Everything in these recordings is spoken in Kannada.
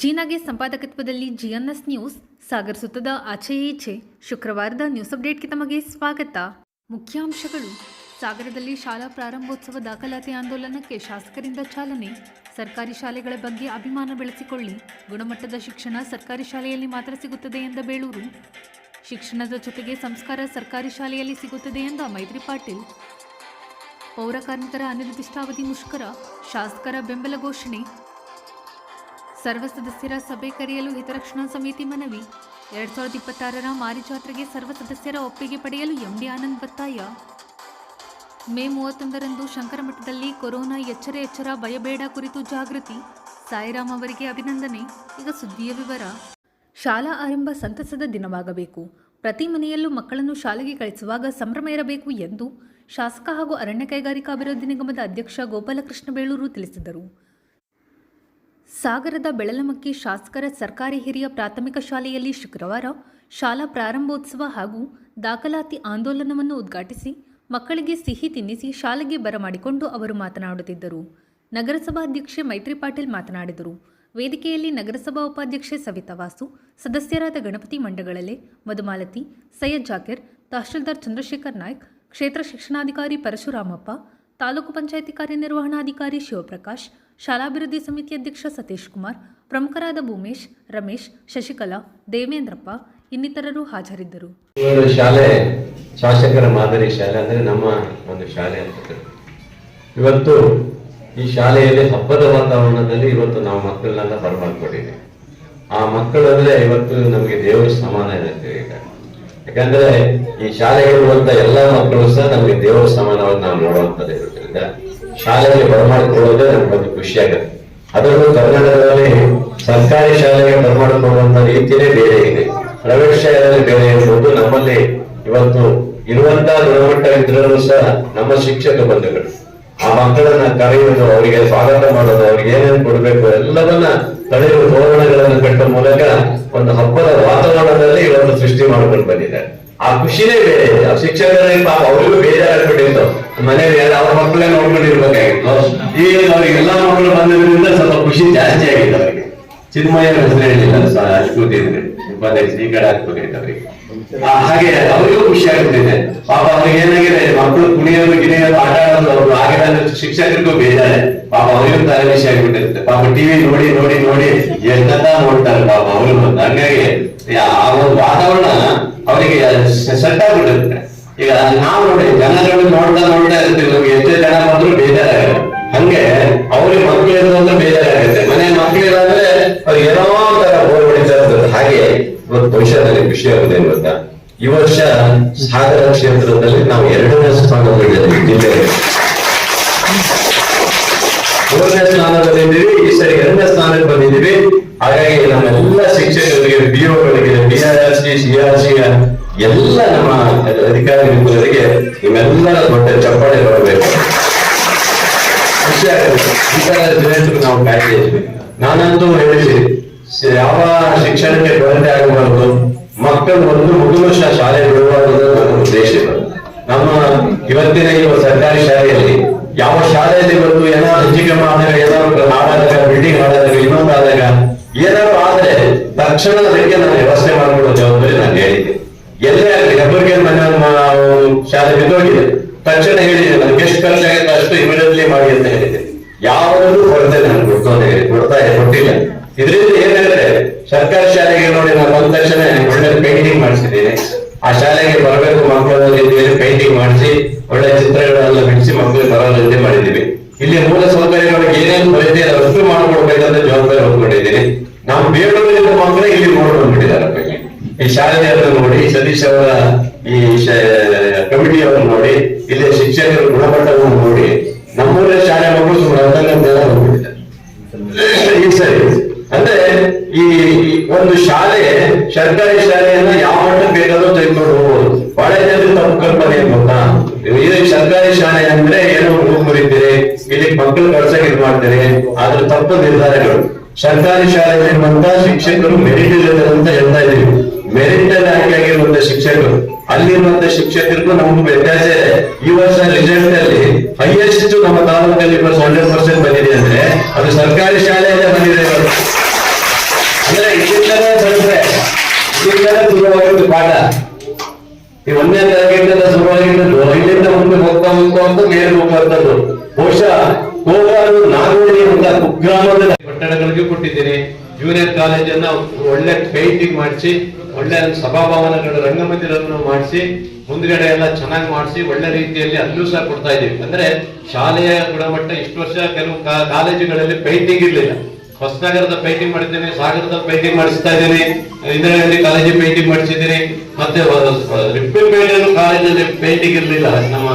ಜೀನಾಗೆ ಸಂಪಾದಕತ್ವದಲ್ಲಿ ಜಿಎನ್ಎಸ್ ನ್ಯೂಸ್ ಸಾಗರಿಸುತ್ತದೆ ಆಚೆ ಈಚೆ. ಶುಕ್ರವಾರದ ನ್ಯೂಸ್ ಅಪ್ಡೇಟ್ಗೆ ತಮಗೆ ಸ್ವಾಗತ. ಮುಖ್ಯಾಂಶಗಳು: ಸಾಗರದಲ್ಲಿ ಶಾಲಾ ಪ್ರಾರಂಭೋತ್ಸವ ದಾಖಲಾತಿ ಆಂದೋಲನಕ್ಕೆ ಶಾಸಕರಿಂದ ಚಾಲನೆ. ಸರ್ಕಾರಿ ಶಾಲೆಗಳ ಬಗ್ಗೆ ಅಭಿಮಾನ ಬೆಳೆಸಿಕೊಳ್ಳಿ, ಗುಣಮಟ್ಟದ ಶಿಕ್ಷಣ ಸರ್ಕಾರಿ ಶಾಲೆಯಲ್ಲಿ ಮಾತ್ರ ಸಿಗುತ್ತದೆ ಎಂದ ಬೇಳೂರು. ಶಿಕ್ಷಣದ ಜೊತೆಗೆ ಸಂಸ್ಕಾರ ಸರ್ಕಾರಿ ಶಾಲೆಯಲ್ಲಿ ಸಿಗುತ್ತದೆ ಎಂದ ಮೈತ್ರಿ ಪಾಟೀಲ್. ಪೌರ ಕಾರ್ಮಿಕರ ಅನಿರ್ದಿಷ್ಟಾವಧಿ ಮುಷ್ಕರ, ಶಾಸಕರ ಬೆಂಬಲ ಘೋಷಣೆ. ಸರ್ವ ಸದಸ್ಯರ ಸಭೆ ಕರೆಯಲು ಹಿತರಕ್ಷಣಾ ಸಮಿತಿ ಮನವಿ. 2026ರ ಮಾರಿ ಜಾತ್ರೆಗೆ ಸರ್ವ ಸದಸ್ಯರ ಒಪ್ಪಿಗೆ ಪಡೆಯಲು ಎಂಡಿ ಆನಂದ್ ಒತ್ತಾಯ. ಮೇ 31ರಂದು ಶಂಕರಮಠದಲ್ಲಿ ಕೊರೋನಾ ಎಚ್ಚರ ಭಯಬೇಡ ಕುರಿತು ಜಾಗೃತಿ. ಸಾಯಿರಾಮ್ ಅವರಿಗೆ ಅಭಿನಂದನೆ. ಈಗ ಸುದ್ದಿಯ ವಿವರ. ಶಾಲಾ ಆರಂಭ ಸಂತಸದ ದಿನವಾಗಬೇಕು. ಪ್ರತಿ ಮನೆಯಲ್ಲೂ ಮಕ್ಕಳನ್ನು ಶಾಲೆಗೆ ಕಳಿಸುವಾಗ ಸಂಭ್ರಮ ಇರಬೇಕು ಎಂದು ಶಾಸಕ ಹಾಗೂ ಅರಣ್ಯ ಕೈಗಾರಿಕಾ ಅಭಿವೃದ್ಧಿ ನಿಗಮದ ಅಧ್ಯಕ್ಷ ಗೋಪಾಲಕೃಷ್ಣ ಬೇಳೂರು ತಿಳಿಸಿದರು. ಸಾಗರದ ಬೆಳಲಮಕ್ಕಿ ಶಾಸಕರ ಸರ್ಕಾರಿ ಹಿರಿಯ ಪ್ರಾಥಮಿಕ ಶಾಲೆಯಲ್ಲಿ ಶುಕ್ರವಾರ ಶಾಲಾ ಪ್ರಾರಂಭೋತ್ಸವ ಹಾಗೂ ದಾಖಲಾತಿ ಆಂದೋಲನವನ್ನು ಉದ್ಘಾಟಿಸಿ ಮಕ್ಕಳಿಗೆ ಸಿಹಿ ತಿನ್ನಿಸಿ ಶಾಲೆಗೆ ಬರಮಾಡಿಕೊಂಡು ಅವರು ಮಾತನಾಡುತ್ತಿದ್ದರು. ನಗರಸಭಾ ಅಧ್ಯಕ್ಷೆ ಮೈತ್ರಿ ಪಾಟೀಲ್ ಮಾತನಾಡಿದರು. ವೇದಿಕೆಯಲ್ಲಿ ನಗರಸಭಾ ಉಪಾಧ್ಯಕ್ಷೆ ಸವಿತಾ ವಾಸು, ಸದಸ್ಯರಾದ ಗಣಪತಿ ಮಂಡಗಳಲೆ, ಮಧುಮಾಲತಿ, ಸೈಯದ್ ಜಾಕಿರ್, ತಹಶೀಲ್ದಾರ್ ಚಂದ್ರಶೇಖರ್ ನಾಯ್ಕ್, ಕ್ಷೇತ್ರ ಶಿಕ್ಷಣಾಧಿಕಾರಿ ಪರಶುರಾಮಪ್ಪ, ತಾಲೂಕು ಪಂಚಾಯಿತಿ ಕಾರ್ಯನಿರ್ವಹಣಾಧಿಕಾರಿ ಶಿವಪ್ರಕಾಶ್, ಶಾಲಾಭಿವೃದ್ಧಿ ಸಮಿತಿ ಅಧ್ಯಕ್ಷ ಸತೀಶ್ ಕುಮಾರ್, ಪ್ರಮುಖರಾದ ಭೂಮೇಶ್, ರಮೇಶ್, ಶಶಿಕಲಾ, ದೇವೇಂದ್ರಪ್ಪ ಇನ್ನಿತರರು ಹಾಜರಿದ್ದರು. ಶಾಲೆ ಶಾಸಕರ ಮಾದರಿ ಶಾಲೆ ಅಂದ್ರೆ ನಮ್ಮ ಒಂದು ಶಾಲೆ ಅಂತ. ಇವತ್ತು ಈ ಶಾಲೆಯಲ್ಲಿ ಹಬ್ಬದ ವಾತಾವರಣದಲ್ಲಿ ಇವತ್ತು ನಾವು ಮಕ್ಕಳನ್ನೆಲ್ಲ ಬರಮಾಡ್ಕೊಂಡಿದ್ದೀವಿ. ಆ ಮಕ್ಕಳು ಅಂದ್ರೆ ಇವತ್ತು ನಮಗೆ ದೇವರ ಸಮಾನ ಇರುತ್ತೆ. ಈಗ ಯಾಕಂದ್ರೆ ಈ ಶಾಲೆಗಳಿರುವಂತ ಎಲ್ಲಾ ಮಕ್ಕಳು ಸಹ ನಮಗೆ ದೇವರ ಸಮಾನವಾಗಿ ನಾವು ನೋಡುವಂತದ್ದು ಇರೋದ್ರಿಂದ ಶಾಲೆಗೆ ಬರಮಾಡಿಕೊಳ್ಳೋದೇ ನಮ್ಗೊಂದು ಖುಷಿ ಆಗುತ್ತೆ. ಅದರಲ್ಲೂ ಕರ್ನಾಟಕದಲ್ಲಿ ಸರ್ಕಾರಿ ಶಾಲೆಗೆ ಬರಮಾಡಿಕೊಳ್ಳುವಂತ ರೀತಿಯೇ ಬೇರೆ ಇದೆ, ಪ್ರೈವೇಟ್ ಶಾಲೆಯಲ್ಲಿ ಬೇರೆ ಇರ್ಬೋದು. ನಮ್ಮಲ್ಲಿ ಇವತ್ತು ಇರುವಂತಹ ಗುಣಮಟ್ಟ ಇದ್ರೂ ಸಹ ನಮ್ಮ ಶಿಕ್ಷಕ ಬಂಧುಗಳು ಆ ಮಕ್ಕಳನ್ನ ಕರೆಯುವುದು, ಅವರಿಗೆ ಸ್ವಾಗತ ಮಾಡೋದು, ಅವ್ರಿಗೆ ಏನೇನು ಕೊಡ್ಬೇಕು ಎಲ್ಲವನ್ನ ತಡೆಯುವ ತೋರಣಗಳನ್ನು ಕಟ್ಟುವ ಮೂಲಕ ಒಂದು ಹಬ್ಬದ ವಾತಾವರಣದಲ್ಲಿ ಇವತ್ತು ಸೃಷ್ಟಿ ಮಾಡ್ಕೊಂಡು ಬಂದಿದ್ದಾರೆ. ಆ ಖುಷಿನೇ ಬೇರೆ. ಆ ಶಿಕ್ಷಕರಲ್ಲಿ ಪಾಪ ಅವರಿಗೂ ಬೇಜಾರಾಗ್ಬಿಟ್ಟಿತ್ತು, ಮನೆಯಲ್ಲಿ ಅವ್ರ ಮಕ್ಕಳೇ ನೋಡ್ಕೊಂಡಿರ್ಬೇಕಾಗಿತ್ತು. ಈಗ ಅವ್ರಿಗೆ ಎಲ್ಲಾ ಮಕ್ಕಳು ಬಂದಿರೋದ್ರಿಂದ ಸ್ವಲ್ಪ ಖುಷಿ ಜಾಸ್ತಿ ಆಗಿದೆ ಅವರಿಗೆ. ಚಿನ್ಮಯ ಹೆಸರು ಹೇಳಿಲ್ಲ ಅಶ್ಕೂತಿದ್ರೆ ಉಪಾಧ್ಯಕ್ಷ ಈ ಕಡೆ ಹಾಕ್ಬೇಕಾಯ್ತು ಅವರಿಗೆ. ಹಾಗೆ ಅವರಿಗೂ ಖುಷಿ ಆಗ್ಬಿಟ್ಟಿದೆ. ಪಾಪ ಅವ್ರಿಗೆ ಏನಾಗಿದೆ, ಮಕ್ಕಳು ಕುಣಿಯೋದು ಗಿಣಿಯೋದು ಆಟ ಆಡೋದು ಅವರು ಆಗಿದ ಶಿಕ್ಷಕರಿಗೂ ಬೇಜಾರೆ. ಪಾಪ ಅವರಿಗೂ ತಲೆಬಿಸಿ ಆಗ್ಬಿಟ್ಟಿರುತ್ತೆ. ಪಾಪ ಟಿವಿ ನೋಡಿ ನೋಡಿ ನೋಡಿ ಎಷ್ಟಂತ ನೋಡ್ತಾರೆ ಪಾಪ ಅವರು. ಹಂಗಾಗಿ ಆ ಒಂದು ವಾತಾವರಣ ಅವರಿಗೆ ಸೆಟ್ ಆಗ್ಬಿಟ್ಟಿರುತ್ತೆ. ಈಗ ನಾವು ನೋಡಿ ಜನಗಳು ನೋಡ್ತಾ ಇರ್ತೀವಿ, ನಮ್ಗೆ ಎಷ್ಟೇ ಜನ ಬಂದ್ರು ಬೇಜಾರಾಗಲ್ಲ. ಹಂಗೆ ಅವ್ರಿಗೆ ಮಕ್ಳು ಇರೋದಂದ್ರೆ ಬೇಜಾರಾಗುತ್ತೆ. ಮನೆ ಮಕ್ಳಿರಾದ್ರೆ ಅವ್ರಿಗೆ ಏನೋ ತರ ಬೋರ್ ಹೊಡಿತಾ ಇರ್ತದೆ. ಹಾಗೆ ಇವತ್ತು ಭವಿಷ್ಯದಲ್ಲಿ ಖುಷಿ ಆಗುದೇನು ಗೊತ್ತಾ, ಈ ವರ್ಷ ಸಾಗರ ಕ್ಷೇತ್ರದಲ್ಲಿ ನಾವು 2ನೇ ಸ್ಥಾನದಲ್ಲಿದ್ದೀವಿ. ಜಿಲ್ಲೆಯಲ್ಲಿ 3ನೇ ಸ್ಥಾನದಲ್ಲಿದ್ದೀವಿ. ಈ ಸರಿ 2ನೇ ಸ್ಥಾನಕ್ಕೆ ಬಂದಿದ್ದೀವಿ. ಹಾಗಾಗಿ ನಮ್ಮೆಲ್ಲ ಶಿಕ್ಷಕರಿಗೆ, ಬಿಒಗಳಿಗೆ, ಬಿಆರ್ಸಿ, ಸಿಆರ್ಸಿ ಎಲ್ಲ ನಮ್ಮ ಅಧಿಕಾರಿ ಮಿತ್ರರಿಗೆ ನಿಮ್ಮೆಲ್ಲರ ದೊಡ್ಡ ಚಪ್ಪಾಳೆ ಬರಬೇಕು. ಖುಷಿ ಆಗುತ್ತೆ. ಈ ತರ ದಿನಕ್ಕೆ ನಾವು ಕಾಯ್ತಾ ಇದ್ವಿ. ನಾನಂತೂ ಹೇಳಿದ್ವಿ, ಯಾವ ಶಿಕ್ಷಣಕ್ಕೆ ಕೊರತೆ ಆಗಬಾರದು, ಮಕ್ಕಳು ಒಂದು ಮೊದಲು ಶಾಲೆ ಬಿಡುವಾಗ ನನ್ನ ಉದ್ದೇಶ. ನಮ್ಮ ಇವತ್ತಿನ ಈ ಸರ್ಕಾರಿ ಶಾಲೆಯಲ್ಲಿ ಯಾವ ಶಾಲೆಯಲ್ಲಿ ಇವತ್ತು ಏನಾದ್ರು ಹೆಚ್ಚಿಗೆ ಆದಾಗ, ಏನಾದ್ರು ಹಾಳಾದಾಗ, ಬಿಲ್ಡಿಂಗ್ ಹಾಳಾದಾಗ, ಇನ್ನೊಂದಾದಾಗ ಏನಾದ್ರು ಆದ್ರೆ ತಕ್ಷಣ ಅದಕ್ಕೆ ನಾನು ವ್ಯವಸ್ಥೆ ಮಾಡಿಕೊಳ್ಳೋ ಜವಾಬ್ದಾರಿ ನಾನು ಹೇಳಿದ್ದೆ. ಎಲ್ಲೇ ಆಗಲಿ, ಹೆಬ್ಬರ್ಗೆ ಮನೆ ಶಾಲೆ ಬಿದ್ದೋಗಿದೆ, ತಕ್ಷಣ ಹೇಳಿದೆ ನನಗೆ ಎಷ್ಟು ಖರ್ಚಾಗುತ್ತೆ ಅಷ್ಟು ಇಮಿಡಿಯೇಟ್ಲಿ ಮಾಡಿ ಅಂತ ಹೇಳಿದೆ. ಯಾವಾಗಲೂ ಕೊರತೆ ನಾನು ಕೊಟ್ಟಿಲ್ಲ. ಇದರಿಂದ ಏನಾದ್ರೆ ಸರ್ಕಾರಿ ಶಾಲೆಗೆ ನೋಡಿ ನಾನು ಬಂದ ತಕ್ಷಣ ಒಳ್ಳೆ ಪೇಂಟಿಂಗ್ ಮಾಡಿಸಿದ್ದೀನಿ. ಆ ಶಾಲೆಗೆ ಬರಬೇಕು ಮಕ್ಕಳು ಪೇಂಟಿಂಗ್ ಮಾಡಿಸಿ ಒಳ್ಳೆ ಚಿತ್ರಗಳೆಲ್ಲ ಬಿಡಿಸಿ ಮಕ್ಕಳಿಗೆ ಬರೋದಂತೆ ಮಾಡಿದ್ದೀವಿ. ಇಲ್ಲಿ ಮೂಲ ಸೌಕರ್ಯಗಳಿಗೆ ಏನೇನು ಕೊರತೆ ಅಷ್ಟು ಮಾಡಿಕೊಡ್ಬೇಕಂತ ಜವಾಬ್ದಾರಿ ಹೊತ್ಕೊಂಡಿದ್ದೀನಿ. ನಾವು ಬೇಡೂರಿನ ಮಕ್ಕಳೇ ಇಲ್ಲಿ ನೋಡಿ ಬಂದ್ಬಿಟ್ಟಿದ್ದಾರೆ. ಈ ಶಾಲೆಯನ್ನು ನೋಡಿ, ಸತೀಶ್ ಅವರ ಈ ಕಮಿಟಿಯವರು ನೋಡಿ, ಇಲ್ಲಿ ಶಿಕ್ಷಕರ ಗುಣಮಟ್ಟವನ್ನು ನೋಡಿ ನಮ್ಮೂರೇ ಶಾಲೆ ಮಕ್ಕಳು ಸುಮಾರು ಹೋಗ್ಬಿಟ್ಟಿದ್ದಾರೆ ಈ ಸರಿ. ಅಂದ್ರೆ ಈ ಒಂದು ಶಾಲೆ, ಸರ್ಕಾರಿ ಶಾಲೆಯನ್ನ ಯಾವ ಮಟ್ಟಕ್ಕೆ ಬೇಕಾದ್ರೂ ತೆಗೆದುಕೊಂಡು ಹೋಗ್ಬೋದು. ಬಹಳ ಜನರು ತಪ್ಪು ಕಲ್ಪನೆ ಏನ್ ಗೊತ್ತಾ, ಇದು ಸರ್ಕಾರಿ ಶಾಲೆ ಅಂದ್ರೆ ಏನೋ ಹುಡುಗ ಮುರಿತೀರಿ, ಇಲ್ಲಿ ಮಕ್ಕಳು ಕಳ್ಸಕ್ಕೆ ಇದು ಮಾಡ್ತೀರಿ, ಆದ್ರೆ ತಪ್ಪು ನಿರ್ಧಾರಗಳು. ಸರ್ಕಾರಿ ಶಾಲೆಯಲ್ಲಿರುವಂತ ಶಿಕ್ಷಕರು ಮೆರಿಟ್ ಇರುತ್ತೆ ಅಂತ ಹೇಳ್ತಾ ಇದೀವಿ. ಮೆರಿಟ್ ಅಲ್ಲಿ ಆಯ್ಕೆ ಆಗಿರುವಂತ ಶಿಕ್ಷಕರು, ಅಲ್ಲಿರುವಂತ ಶಿಕ್ಷಕರಿಗೂ ನಮಗೂ ವ್ಯತ್ಯಾಸ ಇದೆ. ಈ ವರ್ಷ ರಿಸಲ್ಟ್ ಅಲ್ಲಿ ಹೈಯೆಸ್ಟ್ ನಮ್ಮ ತಾಲೂಕಲ್ಲಿ 100% ಬಂದಿದೆ ಅಂದ್ರೆ ಅದು ಸರ್ಕಾರಿ ಶಾಲೆಯಲ್ಲೇ ಬಂದಿದೆ. ಇದಕ್ಕೆಲ್ಲ ಶುರುವಾಗಿದ್ದು ಪಾಠ. ಈ 1ನೇ ತರಗತಿಯಿಂದ ಶುರುವಾಗಿದ್ದು ಇಲ್ಲಿಂದ ಮುಂದೆ ಹೋಗ್ತಾ ಮೇಲೆ ಹೋಗುವಂಥದ್ದು. ಬಹುಶಃ ಕೋಲಾರ ನಾಗೋಡಿ ಅಂತ ಕುಗ್ರಾಮದ ಕಟ್ಟಡಗಳಿಗೆ ಕೊಟ್ಟಿದ್ದೀನಿ. ಜೂನಿಯರ್ ಕಾಲೇಜನ್ನ ಒಳ್ಳೆ ಪೇಂಟಿಂಗ್ ಮಾಡಿಸಿ, ಒಳ್ಳೆ ಸಭಾಭವನಗಳು, ರಂಗಮಂದಿರವನ್ನು ಮಾಡಿಸಿ, ಮುಂದ್ಗಡೆ ಎಲ್ಲ ಚೆನ್ನಾಗಿ ಮಾಡಿಸಿ ಒಳ್ಳೆ ರೀತಿಯಲ್ಲಿ ಅಲ್ಲೂ ಸಹ ಕೊಡ್ತಾ ಇದ್ದೀವಿ. ಅಂದ್ರೆ ಶಾಲೆಯ ಗುಣಮಟ್ಟ ಇಷ್ಟು ವರ್ಷ ಕೆಲವು ಕಾಲೇಜುಗಳಲ್ಲಿ ಪೇಂಟಿಂಗ್ ಇರ್ಲಿಲ್ಲ. ಹೊಸನಗರದ ಪೇಂಟಿಂಗ್ ಮಾಡಿದ್ದೇನೆ, ಸಾಗರದ ಪೇಂಟಿಂಗ್ ಮಾಡಿಸ್ತಾ ಇದ್ದೀನಿ, ಇಂದಿರಾ ಗಾಂಧಿ ಕಾಲೇಜಿಗೆ ಪೇಂಟಿಂಗ್ ಮಾಡಿಸಿದ್ದೀನಿ, ಮತ್ತೆ ರಿಪ್ಪನ್ಪೇಟೆಯಲ್ಲೂ ಕಾಲೇಜಲ್ಲಿ ಪೇಂಟಿಂಗ್ ಇರ್ಲಿಲ್ಲ ನಮ್ಮ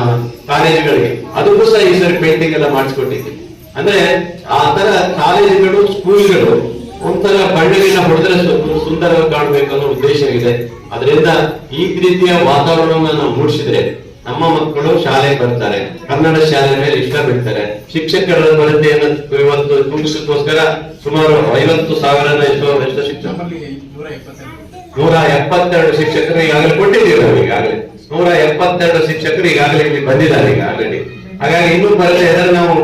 ಕಾಲೇಜುಗಳಿಗೆ, ಅದಕ್ಕೂ ಸಹ ಈ ಸರಿ ಪೇಂಟಿಂಗ್ ಎಲ್ಲ ಮಾಡಿಸ್ಕೊಟ್ಟಿದ್ದೀನಿ. ಅಂದ್ರೆ ಆ ತರ ಕಾಲೇಜುಗಳು, ಸ್ಕೂಲ್ಗಳು ಒಂಥರ ಬಣ್ಣಗಳನ್ನ ಹೊಡೆದ್ರೆ ಸುಂದರವಾಗಿ ಕಾಣಬೇಕು ಅನ್ನೋ ಉದ್ದೇಶ ಇದೆ. ಅದರಿಂದ ಈ ರೀತಿಯ ವಾತಾವರಣವನ್ನು ನಾವು ಮೂಡಿಸಿದ್ರೆ ನಮ್ಮ ಮಕ್ಕಳು ಶಾಲೆಗೆ ಬರ್ತಾರೆ, ಕನ್ನಡ ಶಾಲೆ ಮೇಲೆ ಇಷ್ಟ ಬಿಡ್ತಾರೆ. ಶಿಕ್ಷಕರ ಕೊರತೆಯನ್ನು ಇವತ್ತು ತುಂಬಿಸೋದಕ್ಕೋಸ್ಕರ ಸುಮಾರು 50,000 ಎಷ್ಟು ಶಿಕ್ಷಕ 172 ಶಿಕ್ಷಕರು ಈಗಾಗಲೇ ಕೊಟ್ಟಿದ್ದೀವಿ. ನಾವು ಈಗಾಗಲೇ 172 ಶಿಕ್ಷಕರು ಈಗಾಗಲೇ ಇಲ್ಲಿ ಬಂದಿದ್ದಾರೆ ಈಗ ಆಲ್ರೆಡಿ. ಹಾಗಾಗಿ ಇನ್ನೂ ಬರದೆ ಇದನ್ನು ನಾವು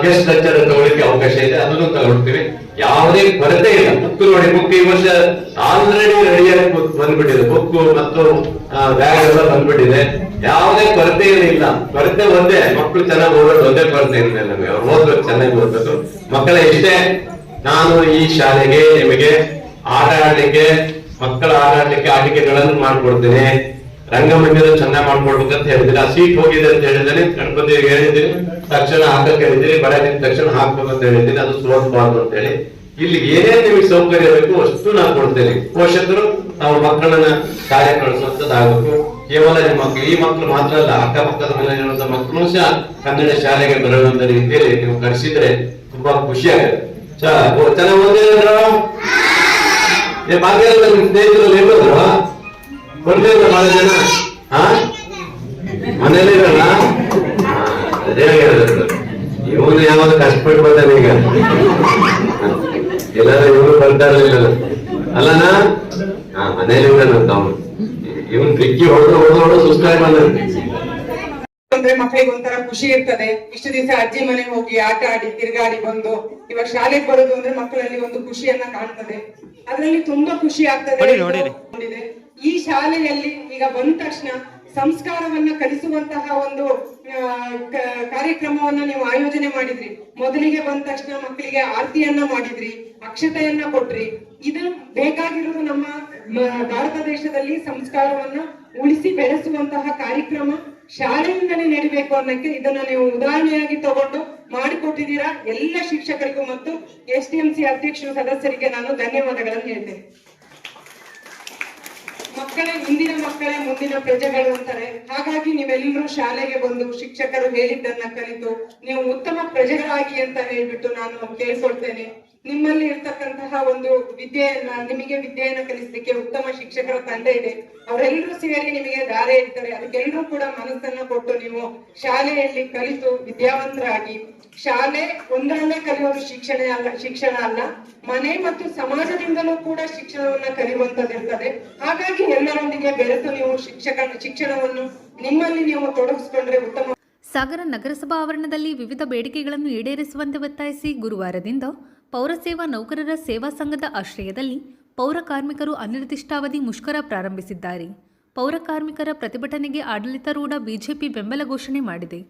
ಗೆಸ್ಟ್ ಲೆಕ್ಚರ್ ತಗೊಳ್ಳಿಕ್ಕೆ ಅವಕಾಶ ಇದೆ, ಅದನ್ನು ತಗೊಳ್ತೀವಿ. ಯಾವುದೇ ಕೊರತೆ ಇಲ್ಲ. ಬುಕ್ ನೋಡಿ, ಬುಕ್ ಈ ವರ್ಷ ಆಲ್ರೆಡಿ ರೆಡಿಯಾಗಿ ಬಂದ್ಬಿಟ್ಟಿದೆ. ಬುಕ್ ಮತ್ತು ಬ್ಯಾಗ್ ಎಲ್ಲ ಬಂದ್ಬಿಟ್ಟಿದೆ. ಯಾವುದೇ ಕೊರತೆ ಇಲ್ಲ. ಕೊರತೆ ಒಂದೇ, ಮಕ್ಕಳು ಚೆನ್ನಾಗಿ ಓದೋದು ಒಂದೇ ಕೊರತೆ ಇಲ್ಲ ನಮಗೆ. ಅವ್ರು ಓದ್ಬೇಕು, ಚೆನ್ನಾಗಿ ಓದ್ಬೇಕು. ಮಕ್ಕಳ ಇಷ್ಟೇ, ನಾನು ಈ ಶಾಲೆಗೆ ನಿಮಗೆ ಆಟ ಆಡ್ಲಿಕ್ಕೆ, ಮಕ್ಕಳ ಆಟ ಆಡ್ಲಿಕ್ಕೆ ಆಟಿಕೆಗಳನ್ನು ಮಾಡ್ಕೊಡ್ತೀನಿ, ರಂಗಮಂದಿರ ಚೆನ್ನಾಗಿ ಮಾಡ್ಕೊಡ್ಬೇಕಂತ ಹೇಳಿದ್ರೆ, ಆ ಸೀಟ್ ಹೋಗಿದೆ ಅಂತ ಹೇಳಿದ್ರೆ ಗಣಪತಿಗೆ ಹೇಳಿದ್ದೀನಿ, ತಕ್ಷಣ ಹಾಕಕ್ಕೆ ಹೇಳಿದ್ದೀರಿ, ಬರೋದಿನ ತಕ್ಷಣ ಹಾಕ್ಬೇಕಂತ ಹೇಳಿದ್ದೀನಿ, ಅದು ಸೋಲ್ಬಾರ್ದು ಅಂತ ಹೇಳಿ. ಇಲ್ಲಿ ಏನೇನು ನಿಮಗೆ ಸೌಕರ್ಯ ಬೇಕು ಅಷ್ಟು ನಾನು ಕೊಡ್ತೇನೆ. ಪೋಷಕರು ನಾವು ಮಕ್ಕಳನ್ನ ಕಾರ್ಯ ಕಳಿಸುವಂತದ್ದಾಗಬೇಕು. ಕೇವಲ ನಿಮ್ಮ ಈ ಮಕ್ಕಳು ಮಾತ್ರ ಅಲ್ಲ, ಅಕ್ಕಪಕ್ಕದ ಮನೆಯ ಮಕ್ಕಳು ಸಹ ಕನ್ನಡ ಶಾಲೆಗೆ ಬರುವಂತ ರೀತಿಯಲ್ಲಿ ನೀವು ಕಳಿಸಿದ್ರೆ ತುಂಬಾ ಖುಷಿ ಆಗುತ್ತೆ. ಚೆನ್ನಾಗಿ ಓದಿದ್ರು ಭಾಗ್ಯದಲ್ಲಿ ನಿಮ್ ಸ್ನೇಹಿತರಲ್ಲಿ ಇರೋದ್ರು ಕೊಡ್ತಿದ್ರು ಬಹಳ ಜನ. ಮನೇಲಿ ಇರಲ್ಲ, ಅದೇ ಹೇಳಿದ್ರು. ಇವನು ಯಾವಾಗ ಕಷ್ಟಪಟ್ಟು ಬಂದಾನೆ ಈಗ, ಎಲ್ಲಾರು ಇವನು ಬರ್ತಾ ಇರಲಿಲ್ಲ ಅಲ್ಲನಾ? ಮನೇಲಿ ಇವ್ರಂತ ಅವನು. ಇವನ್ ದಿಕ್ಕಿ ಹೊಡೆದು ಸುಸ್ತಾಗಿ ಬಂದ. ಅಂದ್ರೆ ಮಕ್ಕಳಿಗೆ ಒಂಥರ ಖುಷಿ ಇರ್ತದೆ. ಇಷ್ಟು ದಿವಸ ಅಜ್ಜಿ ಮನೆ ಹೋಗಿ ಆಟ ಆಡಿ ತಿರುಗಾಡಿ ಬಂದು ಇವಾಗ ಶಾಲೆಗೆ ಬರೋದು ಅಂದ್ರೆ ಮಕ್ಕಳಲ್ಲಿ ಒಂದು ಖುಷಿಯನ್ನ ಕಾಣ್ತದೆ. ಅದರಲ್ಲಿ ತುಂಬಾ ಖುಷಿ ಆಗ್ತದೆ. ಈ ಶಾಲೆಯಲ್ಲಿ ಈಗ ಬಂದ ತಕ್ಷಣ ಸಂಸ್ಕಾರವನ್ನ ಕಲಿಸುವಂತಹ ಒಂದು ಕಾರ್ಯಕ್ರಮವನ್ನ ನೀವು ಆಯೋಜನೆ ಮಾಡಿದ್ರಿ. ಮೊದಲಿಗೆ ಬಂದ ತಕ್ಷಣ ಮಕ್ಕಳಿಗೆ ಆರತಿಯನ್ನ ಮಾಡಿದ್ರಿ, ಅಕ್ಷತೆಯನ್ನ ಕೊಟ್ರಿ. ಇದು ಬೇಕಾಗಿರೋದು ನಮ್ಮ ಭಾರತ ದೇಶದಲ್ಲಿ ಸಂಸ್ಕಾರವನ್ನ ಉಳಿಸಿ ಬೆಳೆಸುವಂತಹ ಕಾರ್ಯಕ್ರಮ ಶಾಲೆಯಿಂದಲೇ ನಡಿಬೇಕು ಅನ್ನಕ್ಕೆ ಇದನ್ನ ನೀವು ಉದಾಹರಣೆಯಾಗಿ ತಗೊಂಡು ಮಾಡಿಕೊಟ್ಟಿದ್ದೀರಾ. ಎಲ್ಲ ಶಿಕ್ಷಕರಿಗೂ ಮತ್ತು STMC ಅಧ್ಯಕ್ಷರು ಸದಸ್ಯರಿಗೆ ನಾನು ಧನ್ಯವಾದಗಳನ್ನು ಹೇಳ್ತೇನೆ. ಇಂದಿನ ಮಕ್ಕಳೇ ಮುಂದಿನ ಪ್ರಜೆಗಳು ಅಂತಾರೆ. ಹಾಗಾಗಿ ನೀವೆಲ್ಲರೂ ಶಾಲೆಗೆ ಬಂದು ಶಿಕ್ಷಕರು ಹೇಳಿದ್ದನ್ನ ಕಲಿತು ನೀವು ಉತ್ತಮ ಪ್ರಜೆಗಳಾಗಿ ಅಂತ ಹೇಳ್ಬಿಟ್ಟು ನಾನು ಕೇಳ್ಕೊಳ್ತೇನೆ. ನಿಮ್ಮಲ್ಲಿ ಇರ್ತಕ್ಕಂತಹ ಒಂದು ನಿಮಗೆ ವಿದ್ಯೆಯನ್ನ ಕಲಿಸಲಿಕ್ಕೆ ಉತ್ತಮ ಶಿಕ್ಷಕರ ತಂಡ ಇದೆ. ಅವರೆಲ್ಲರೂ ಸೇರಿ ನಿಮಗೆ ದಾರಿ ಇರ್ತಾರೆ. ಅದಕ್ಕೆಲ್ಲರೂ ಕೂಡ ಮನಸ್ಸನ್ನ ಕೊಟ್ಟು ನೀವು ಶಾಲೆಯಲ್ಲಿ ಕಲಿತು ವಿದ್ಯಾವಂತರಾಗಿ, ಶಾಲೆ ಒಂದರಲ್ಲೇ ಕಲಿಯೋದು ಶಿಕ್ಷಣ ಅಲ್ಲ, ಮನೆ ಮತ್ತು ಸಮಾಜದಿಂದಲೂ ಕೂಡ ಶಿಕ್ಷಣವನ್ನ ಕಲಿಯುವಂತದ್ದಿರ್ತದೆ. ಹಾಗಾಗಿ ಎಲ್ಲರೊಂದಿಗೆ ಬೆರೆತು ನೀವು ಶಿಕ್ಷಣವನ್ನು ನಿಮ್ಮಲ್ಲಿ ನೀವು ತೊಡಗಿಸಿಕೊಂಡ್ರೆ ಉತ್ತಮ. ಸಾಗರ ನಗರಸಭಾ ಆವರಣದಲ್ಲಿ ವಿವಿಧ ಬೇಡಿಕೆಗಳನ್ನು ಈಡೇರಿಸುವಂತೆ ಒತ್ತಾಯಿಸಿ ಗುರುವಾರದಿಂದ ಪೌರಸೇವಾ ನೌಕರರ ಸೇವಾ ಸಂಘದ ಆಶ್ರಯದಲ್ಲಿ ಪೌರ ಕಾರ್ಮಿಕರು ಅನಿರ್ದಿಷ್ಟಾವಧಿ ಮುಷ್ಕರ ಪ್ರಾರಂಭಿಸಿದ್ದಾರೆ. ಪೌರ ಕಾರ್ಮಿಕರ ಪ್ರತಿಭಟನೆಗೆ ಆಡಳಿತಾರೂಢ ಬಿಜೆಪಿ ಬೆಂಬಲ ಘೋಷಣೆ ಮಾಡಿದೆ.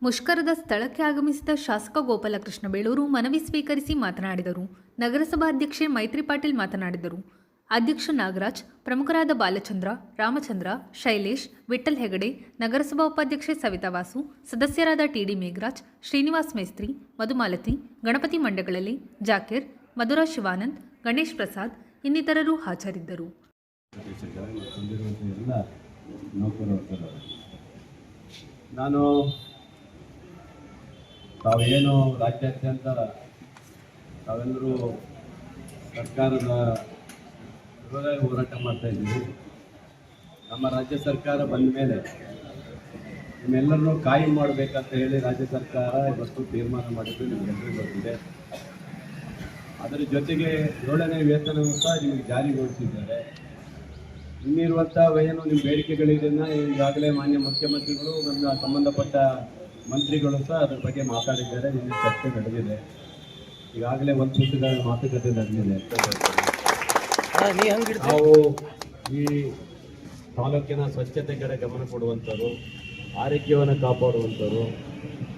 ಮುಷ್ಕರದ ಸ್ಥಳಕ್ಕೆ ಆಗಮಿಸಿದ ಶಾಸಕ ಗೋಪಾಲಕೃಷ್ಣ ಬೇಳೂರು ಮನವಿ ಸ್ವೀಕರಿಸಿ ಮಾತನಾಡಿದರು. ನಗರಸಭಾ ಅಧ್ಯಕ್ಷೆ ಮೈತ್ರಿ ಪಾಟೀಲ್ ಮಾತನಾಡಿದರು. ಅಧ್ಯಕ್ಷ ನಾಗರಾಜ್, ಪ್ರಮುಖರಾದ ಬಾಲಚಂದ್ರ, ರಾಮಚಂದ್ರ, ಶೈಲೇಶ್, ವಿಠ್ಠಲ್ ಹೆಗಡೆ, ನಗರಸಭಾ ಉಪಾಧ್ಯಕ್ಷೆ ಸವಿತಾ ವಾಸು, ಸದಸ್ಯರಾದ TD ಮೇಘರಾಜ್, ಶ್ರೀನಿವಾಸ್ ಮೇಸ್ತ್ರಿ, ಮಧುಮಾಲತಿ, ಗಣಪತಿ ಮಂಡಗಳಲ್ಲಿ, ಜಾಕೀರ್, ಮಧುರಾ ಶಿವಾನಂದ್, ಗಣೇಶ್ ಪ್ರಸಾದ್ ಇನ್ನಿತರರು ಹಾಜರಿದ್ದರು. ನಾನು ತಾವೇನು ರಾಜ್ಯಾದ್ಯಂತ ತಾವೆಲ್ಲರೂ ಸರ್ಕಾರದ ವಿರೋಧ ಹೋರಾಟ ಮಾಡ್ತಾ ಇದ್ದೀವಿ. ನಮ್ಮ ರಾಜ್ಯ ಸರ್ಕಾರ ಬಂದ ಮೇಲೆ ನಿಮ್ಮೆಲ್ಲರನ್ನೂ ಕಾಯಂ ಮಾಡಬೇಕಂತ ಹೇಳಿ ರಾಜ್ಯ ಸರ್ಕಾರ ಇವತ್ತು ತೀರ್ಮಾನ ಮಾಡಿದ್ದು ನಿಮಗೆಲ್ಲರಿಗೂ ಗೊತ್ತಿದೆ. ಅದರ ಜೊತೆಗೆ 7ನೇ ವೇತನವೂ ಸಹ ನಿಮಗೆ ಜಾರಿಗೊಳಿಸಿದ್ದಾರೆ. ಇನ್ನಿರುವಂಥ ಏನು ನಿಮ್ಮ ಬೇಡಿಕೆಗಳಿದನ್ನು ಈಗಾಗಲೇ ಮಾನ್ಯ ಮುಖ್ಯಮಂತ್ರಿಗಳು ಮತ್ತು ಸಂಬಂಧಪಟ್ಟ ಮಂತ್ರಿಗಳು ಸಹ ಅದ್ರ ಬಗ್ಗೆ ಮಾತಾಡಿದ್ದಾರೆ. ನಿಮಗೆ ಚರ್ಚೆ ನಡೆದಿದೆ. ಈಗಾಗಲೇ ಒಂದು ಸುತ್ತಿನ ಮಾತುಕತೆ ನಡೆದಿದೆ. ನಾವು ಈ ತಾಲೂಕಿನ ಸ್ವಚ್ಛತೆ ಕಡೆ ಗಮನ ಕೊಡುವಂಥವ್ರು, ಆರೋಗ್ಯವನ್ನು ಕಾಪಾಡುವಂಥವ್ರು.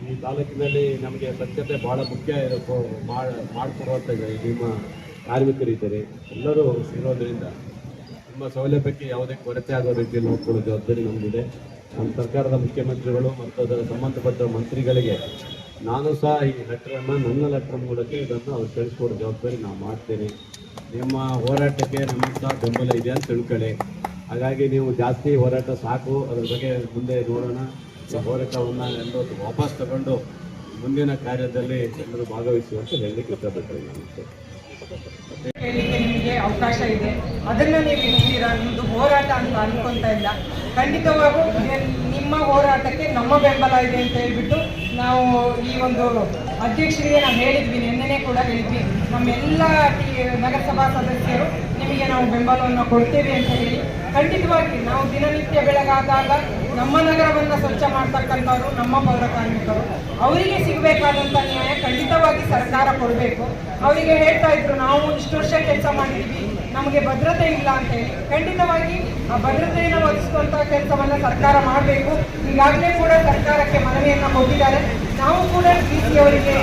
ಈ ತಾಲೂಕಿನಲ್ಲಿ ನಮಗೆ ಸ್ವಚ್ಛತೆ ಭಾಳ ಮುಖ್ಯ ಮಾಡಿಕೊಡುವಂಥ ನಿಮ್ಮ ಕಾರ್ಮಿಕರಿದ್ದಾರೆ. ಎಲ್ಲರೂ ಇರೋದರಿಂದ ನಿಮ್ಮ ಸೌಲಭ್ಯಕ್ಕೆ ಯಾವುದೇ ಕೊರತೆ ಆಗೋ ರೀತಿಯಲ್ಲಿ ನೋಡ್ಕೊಳ್ಳೋ ಜವಾಬ್ದಾರಿ ನಮಗಿದೆ. ನಮ್ಮ ಸರ್ಕಾರದ ಮುಖ್ಯಮಂತ್ರಿಗಳು ಮತ್ತು ಅದರ ಸಂಬಂಧಪಟ್ಟ ಮಂತ್ರಿಗಳಿಗೆ ನಾನು ಸಹ ಈ ಲೆಟ್ರನ್ನು ನನ್ನ ಲೆಟ್ರ್ ಮೂಲಕ ಇದನ್ನು ಅವ್ರು ತಿಳಿಸ್ಕೊಡೋ ಜವಾಬ್ದಾರಿ ನಾವು ಮಾಡ್ತೇನೆ. ನಿಮ್ಮ ಹೋರಾಟಕ್ಕೆ ನಮ್ಮ ಸಹ ಬೆಂಬಲ ಇದೆ ಅಂತ ತಿಳ್ಕೊಳ್ಳಿ. ಹಾಗಾಗಿ ನೀವು ಜಾಸ್ತಿ ಹೋರಾಟ ಸಾಕು, ಅದ್ರ ಬಗ್ಗೆ ಮುಂದೆ ನೋಡೋಣ. ಹೋರಾಟವನ್ನು ಎಲ್ಲರೂ ವಾಪಸ್ ತಗೊಂಡು ಮುಂದಿನ ಕಾರ್ಯದಲ್ಲಿ ಎಲ್ಲರೂ ಭಾಗವಹಿಸುವಂತ ಹೇಳಲಿಕ್ಕೆ ಇಷ್ಟಪಡ್ತೀನಿ. ನಮಸ್ತೆ. ಹೇಳಲಿಕ್ಕೆ ನಿಮಗೆ ಅವಕಾಶ ಇದೆ, ಅದನ್ನು ನೀವು ಇಡ್ತೀರಾ. ನಿಮ್ಮದು ಹೋರಾಟ ಅಂತ ಅನ್ಕೊಂತ ಇಲ್ಲ. ಖಂಡಿತವಾಗೂ ನಿಮ್ಮ ಹೋರಾಟಕ್ಕೆ ನಮ್ಮ ಬೆಂಬಲ ಇದೆ ಅಂತ ಹೇಳ್ಬಿಟ್ಟು ನಾವು ಈ ಒಂದು ಅಧ್ಯಕ್ಷರಿಗೆ ನಾವು ಹೇಳಿದ್ವಿ, ನಿನ್ನೆನೇ ಕೂಡ ಹೇಳಿದ್ವಿ. ನಮ್ಮೆಲ್ಲ ನಗರಸಭಾ ಸದಸ್ಯರು ನಿಮಗೆ ನಾವು ಬೆಂಬಲವನ್ನು ಕೊಡ್ತೇವೆ ಅಂತ ಹೇಳಿ ಖಂಡಿತವಾಗಿ ನಾವು ದಿನನಿತ್ಯ ಬೆಳಗಾದಾಗ ನಮ್ಮ ನಗರವನ್ನು ಸ್ವಚ್ಛ ಮಾಡ್ತಕ್ಕಂಥವ್ರು ನಮ್ಮ ಪೌರ ಕಾರ್ಮಿಕರು. ಅವರಿಗೆ ಸಿಗಬೇಕಾದಂಥ ನ್ಯಾಯ ಖಂಡಿತವಾಗಿ ಸರ್ಕಾರ ಕೊಡಬೇಕು. ಅವರಿಗೆ ಹೇಳ್ತಾ ಇದ್ರು, ನಾವು ಇಷ್ಟು ವರ್ಷ ಕೆಲಸ ಮಾಡಿದ್ವಿ, ನಮಗೆ ಭದ್ರತೆ ಇಲ್ಲ ಅಂತ ಹೇಳಿ. ಖಂಡಿತವಾಗಿ ಆ ಭದ್ರತೆಯನ್ನು ಒದಗಿಸುವಂಥ ಕೆಲಸವನ್ನು ಸರ್ಕಾರ ಮಾಡಬೇಕು. ಈಗಾಗಲೇ ಕೂಡ ಸರ್ಕಾರಕ್ಕೆ ಮನವಿಯನ್ನು ಕೊಟ್ಟಿದ್ದಾರೆ. ನಾವು ಕೂಡ ಡಿ.ಸಿ ಅವರಿಗೆ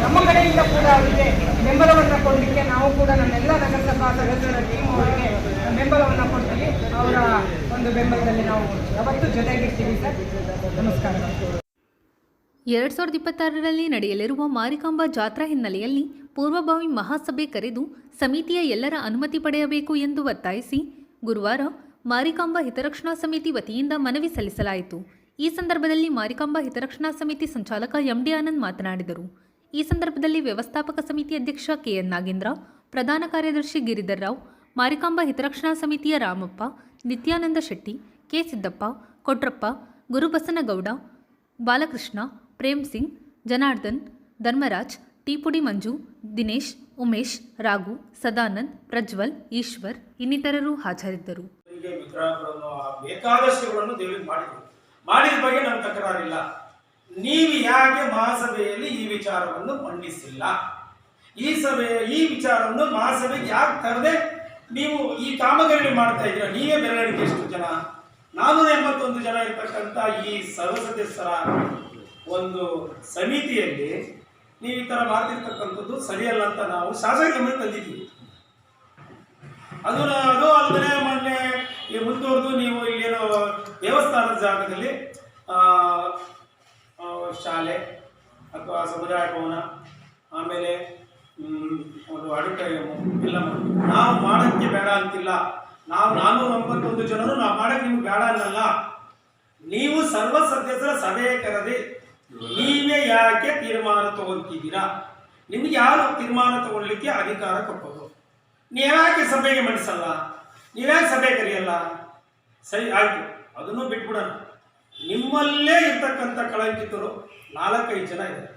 ನಮ್ಮ ಕಡೆಯಿಂದ ಕೂಡ ಅವರಿಗೆ ಬೆಂಬಲವನ್ನು ಕೊಡಲಿಕ್ಕೆ ನಾವು ಕೂಡ ನಮ್ಮೆಲ್ಲ ನಗರಸಭಾ ಸದಸ್ಯರ ಟೀಮ್ ಅವರಿಗೆ ಬೆಂಬಲವನ್ನು ಕೊಡ್ತೀವಿ. ಅವರ ಒಂದು ಬೆಂಬಲದಲ್ಲಿ ನಾವು ಯಾವತ್ತೂ ಜೊತೆಗಿರ್ತೀವಿ ಸರ್. ನಮಸ್ಕಾರ. 2026ರಲ್ಲಿ ನಡೆಯಲಿರುವ ಮಾರಿಕಾಂಬಾ ಜಾತ್ರಾ ಹಿನ್ನೆಲೆಯಲ್ಲಿ ಪೂರ್ವಭಾವಿ ಮಹಾಸಭೆ ಕರೆದು ಸಮಿತಿಯ ಎಲ್ಲರ ಅನುಮತಿ ಪಡೆಯಬೇಕು ಎಂದು ಒತ್ತಾಯಿಸಿ ಗುರುವಾರ ಮಾರಿಕಾಂಬಾ ಹಿತರಕ್ಷಣಾ ಸಮಿತಿ ವತಿಯಿಂದ ಮನವಿ ಸಲ್ಲಿಸಲಾಯಿತು. ಈ ಸಂದರ್ಭದಲ್ಲಿ ಮಾರಿಕಾಂಬಾ ಹಿತರಕ್ಷಣಾ ಸಮಿತಿ ಸಂಚಾಲಕ ಎಂಡಿ ಆನಂದ್ ಮಾತನಾಡಿದರು. ಈ ಸಂದರ್ಭದಲ್ಲಿ ವ್ಯವಸ್ಥಾಪಕ ಸಮಿತಿ ಅಧ್ಯಕ್ಷ ಕೆಎನ್ ನಾಗೇಂದ್ರ, ಪ್ರಧಾನ ಕಾರ್ಯದರ್ಶಿ ಗಿರಿಧರ್ ರಾವ್, ಮಾರಿಕಾಂಬಾ ಹಿತರಕ್ಷಣಾ ಸಮಿತಿಯ ರಾಮಪ್ಪ, ನಿತ್ಯಾನಂದ ಶೆಟ್ಟಿ, ಕೆ ಸಿದ್ದಪ್ಪ, ಕೊಟ್ರಪ್ಪ, ಗುರುಬಸನಗೌಡ, ಬಾಲಕೃಷ್ಣ, ಪ್ರೇಮ್ ಸಿಂಗ್, ಜನಾರ್ದನ್, ಧರ್ಮರಾಜ್, ಟಿಪುಡಿ ಮಂಜು, ದಿನೇಶ್, ಉಮೇಶ್, ರಾಘು, ಸದಾನಂದ್, ಪ್ರಜ್ವಲ್, ಈಶ್ವರ್ ಇನ್ನಿತರರು ಹಾಜರಿದ್ದರು. ಬೇಕಾದಷ್ಟುಗಳನ್ನು ದೇವರಿಗೆ ಮಾಡಿದ ಬಗ್ಗೆ ನಮ್ಮ ತಕರಾರಿಲ್ಲ. ನೀವು ಯಾಕೆ ಮಹಾಸಭೆಯಲ್ಲಿ ಈ ವಿಚಾರವನ್ನು ಮಂಡಿಸಿಲ್ಲ? ಈ ವಿಚಾರವನ್ನು ಮಹಾಸಭೆಗೆ ಯಾಕೆ ತರದೆ ನೀವು ಈ ಕಾಮಗಾರಿ ಮಾಡ್ತಾ ಇದ್ದೀರಾ? ನೀವೇ ಬೆರಳಿಕೆ ಎಷ್ಟು ಜನ? 481 ಜನ ಇರ್ತಕ್ಕಂಥ ಈ ಸರ್ವ ಸದಸ್ಯರ ಒಂದು ಸಮಿತಿಯಲ್ಲಿ ನೀವು ಈ ತರ ಮಾಡ್ತಿರ್ತಕ್ಕಂಥದ್ದು ಸರಿಯಲ್ಲ ಅಂತ ನಾವು ಶಾಸಕ ಗಮನ ತಂದಿದ್ದೀವಿ. ಅದು ಅಲ್ಲದೆ ಮೊನ್ನೆ ಮುಂದುವರೆದು ನೀವು ಇಲ್ಲೇನೋ ದೇವಸ್ಥಾನದ ಜಾಗದಲ್ಲಿ ಶಾಲೆ ಅಥವಾ ಸಮುದಾಯ ಭವನ, ಆಮೇಲೆ ಒಂದು ಆಡಿಟೋರಿಯಂ ಎಲ್ಲ ನಾವು ಮಾಡೋಕ್ಕೆ ಬೇಡ ಅಂತಿಲ್ಲ. ನಾವು 491 ಜನರು ನಾವು ಮಾಡೋಕ್ಕೆ ನಿಮ್ಗೆ ಬೇಡ ಅನ್ನಲ್ಲ. ನೀವು ಸರ್ವ ಸದಸ್ಯರ ಸಭೆ ಕರೆದಿ ನೀವೇ ಯಾಕೆ ತೀರ್ಮಾನ ತಗೊಂತಿದ್ದೀರಾ? ನಿಮ್ಗೆ ಯಾರು ತೀರ್ಮಾನ ತಗೊಳ್ಳಿಕ್ಕೆ ಅಧಿಕಾರ ಕೊಟ್ಟೋದು? ನೀವ್ಯಾಕೆ ಸಭೆಗೆ ಮಂಡಿಸಲ್ಲ? ನೀವ್ಯಾಕೆ ಸಭೆ ಕರೆಯಲ್ಲ? ಸರಿ ಆಯ್ತು, ಅದನ್ನು ಬಿಟ್ಬಿಡೋಣ. ನಿಮ್ಮಲ್ಲೇ ಇರ್ತಕ್ಕಂಥ ಕಳಂಕಿತರು 4-5 ಜನ ಇದ್ದಾರೆ.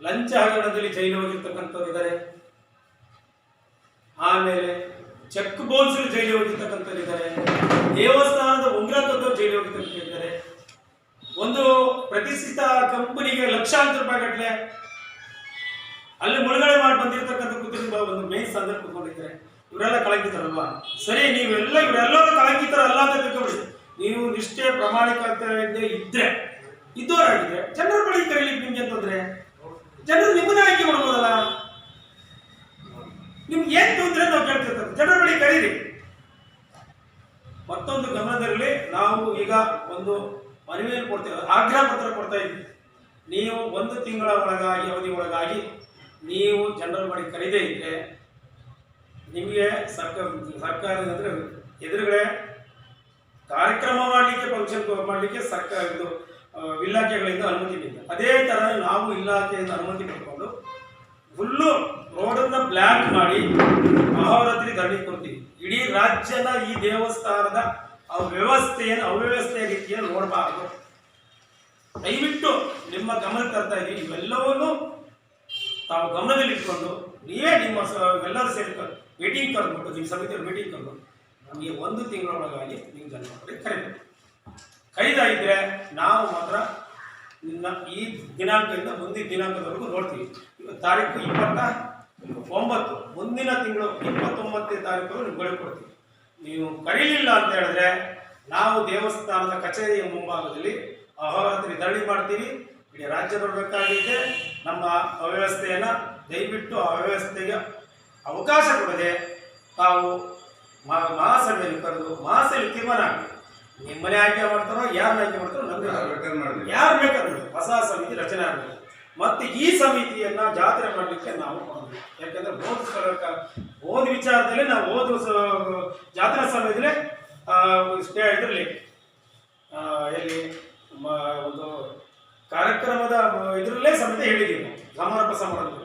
ಲಂಚ ಹಗರಣದಲ್ಲಿ ಜೈಲು ಹೋಗಿರ್ತಕ್ಕಂಥವ್ರು ಇದ್ದಾರೆ. ಆಮೇಲೆ ಚೆಕ್ ಬೌನ್ಸಲ್ಲಿ ಜೈಲು ಹೋಗಿರ್ತಕ್ಕಂಥವ್ರು ಇದ್ದಾರೆ. ದೇವಸ್ಥಾನದ ಉಂಗ್ರ ಕದ್ದವ್ರು ಜೈಲು ಹೋಗಿರ್ತಕ್ಕಂಥವ್ರು. ಒಂದು ಪ್ರತಿಷ್ಠಿತ ಕಂಪನಿಗೆ ಲಕ್ಷಾಂತರ ರೂಪಾಯಿ ಗಟ್ಟಲೆ ಅಲ್ಲಿ ಮುಳುಗಡೆ ಮಾಡಿ ಬಂದಿರತಕ್ಕಂಥ ಕುಟುಂಬ ಒಂದು ಮೇನ್ ಸಂದರ್ಭ ಕುತ್ಕೊಂಡಿದ್ದಾರೆ. ಇವರೆಲ್ಲ ಕಳಂಕಿತರಲ್ವಾ? ಸರಿ, ಇವರೆಲ್ಲರೂ ಕಳಂಕಿತರಲ್ಲ ಅಂತ ತಿಳ್ಕೊಬಿಡಿ. ನೀವು ನಿಷ್ಠೆ ಪ್ರಾಮಾಣಿಕತೆ ಇದ್ದವರಾಗಿದ್ರೆ ಜನರ ಬಳಿ ಕರೀಲಿಕ್ಕೆ ನಿಮ್ಗೆ ಅಂತಂದ್ರೆ ಜನರು ನಿಮ್ಮನ್ನೇ ಆಯ್ಕೆ ಮಾಡ್ಬೋದಲ್ಲ. ನಿಮ್ಗೆ ಏನ್ ತೊಂದ್ರೆ ನಾವು ಕೇಳ್ತಿರ್ತಾರೆ, ಜನರ ಬಳಿ ಕರೀರಿ. ಮತ್ತೊಂದು ಗಮನದಲ್ಲಿ ನಾವು ಈಗ ಒಂದು ಮನವಿಯನ್ನು ಕೊಡ್ತೇವೆ, ಆಗ್ರಹ ಪತ್ರ ಕೊಡ್ತಾ ಇದ್ವಿ. ನೀವು 1 ತಿಂಗಳ ಒಳಗಾಗಿ ಅವಧಿ ಒಳಗಾಗಿ ನೀವು ಜನರ ಬಳಿ ಕರೀದೇ ಇದ್ರೆ ನಿಮಗೆ ಸರ್ಕಾರದ ಅಂದ್ರೆ ಎದುರುಗಡೆ ಕಾರ್ಯಕ್ರಮ ಮಾಡಲಿಕ್ಕೆ, ಫಂಕ್ಷನ್ ಮಾಡಲಿಕ್ಕೆ ಸರ್ಕಾರದ್ದು ಇಲಾಖೆಗಳಿಂದ ಅನುಮತಿ ಇಲ್ಲ. ಅದೇ ತರ ನಾವು ಇಲಾಖೆಯಿಂದ ಅನುಮತಿ ಪಡ್ಕೊಂಡು ಫುಲ್ಲು ರೋಡನ್ನ ಬ್ಲಾಕ್ ಮಾಡಿ ಮಹಾವರಾತ್ರಿ ಧರಣಿ ಕೊಡ್ತೀವಿ. ಇಡೀ ರಾಜ್ಯದ ಈ ದೇವಸ್ಥಾನದ ಅವ್ಯವಸ್ಥೆಯ ರೀತಿಯಲ್ಲಿ ನೋಡಬಾರದು. ದಯವಿಟ್ಟು ನಿಮ್ಮ ಗಮನ ತರ್ತಾ ಇದ್ದೀವಿ. ಇವೆಲ್ಲವನ್ನೂ ತಾವು ಗಮನದಲ್ಲಿಟ್ಕೊಂಡು ನೀವೇ ನಿಮ್ಮ ಎಲ್ಲರೂ ಸೇರಿ ಮೀಟಿಂಗ್ ಕರೆದ್ಬಿಟ್ಟು, ನಿಮ್ಮ ಸಮಿತಿಯವ್ರು ಮೀಟಿಂಗ್ ಕರೆದ್ಬಿಟ್ಟು ನಮಗೆ 1 ತಿಂಗಳೊಳಗಾಗಿ ನೀವು ಜನ ಕರೀಬೇಕು. ಕೈದ ಇದ್ರೆ ನಾವು ಮಾತ್ರ ಈ ದಿನಾಂಕದಿಂದ ಮುಂದಿನ ದಿನಾಂಕದವರೆಗೂ ನೋಡ್ತೀವಿ. ಇವತ್ತು ತಾರೀಕು 9 ಮುಂದಿನ ತಿಂಗಳು 29ನೇ ತಾರೀಕು ನಿಮ್ಗೆ ಕೊಡ್ತೀವಿ. ನೀವು ಕರೀಲಿಲ್ಲ ಅಂತ ಹೇಳಿದ್ರೆ ನಾವು ದೇವಸ್ಥಾನದ ಕಚೇರಿಯ ಮುಂಭಾಗದಲ್ಲಿ ಅಹೋರಾತ್ರಿ ಧರಣಿ ಮಾಡ್ತೀವಿ. ಇಡೀ ರಾಜ್ಯ ಬರಬೇಕಾಗಿದೆ. ನಮ್ಮ ಅವ್ಯವಸ್ಥೆಯನ್ನು ದಯವಿಟ್ಟು ಆ ಅವ್ಯವಸ್ಥೆಗೆ ಅವಕಾಶ ಕೊಡದೆ ತಾವು ಮಹಾಸಭೆಯಲ್ಲಿ ಕರೆದು ಮಹಾಸಭೆಯಲ್ಲಿ ತೀರ್ಮಾನ ಆಗಲಿ. ನಿಮ್ಮನೆ ಆಯ್ಕೆ ಮಾಡ್ತಾರೋ ಯಾರನ್ನ ಆಯ್ಕೆ ಮಾಡ್ತಾರೋ ನಮ್ಗೆ ಯಾರು ಬೇಕಾದ್ರೆ ಹೊಸ ಸಮಿತಿ ರಚನೆ ಆಗಬೇಕು. ಮತ್ತೆ ಈ ಸಮಿತಿಯನ್ನ ಜಾತ್ರೆ ಮಾಡಲಿಕ್ಕೆ ನಾವು ಕೊಡಬೇಕು. ಯಾಕಂದ್ರೆ ಓದ್ ವಿಚಾರದಲ್ಲಿ ನಾವು ಜಾತ್ರಾ ಸಮಯದಲ್ಲಿ ಇದರಲ್ಲಿ ಎಲ್ಲಿ ಒಂದು ಕಾರ್ಯಕ್ರಮದ ಇದರಲ್ಲೇ ಸಮಿತಿ ಹೇಳಿದ್ದೀವಿ ನಾವು ಸಮಾರಂಭ ಸಮಾರಂಭ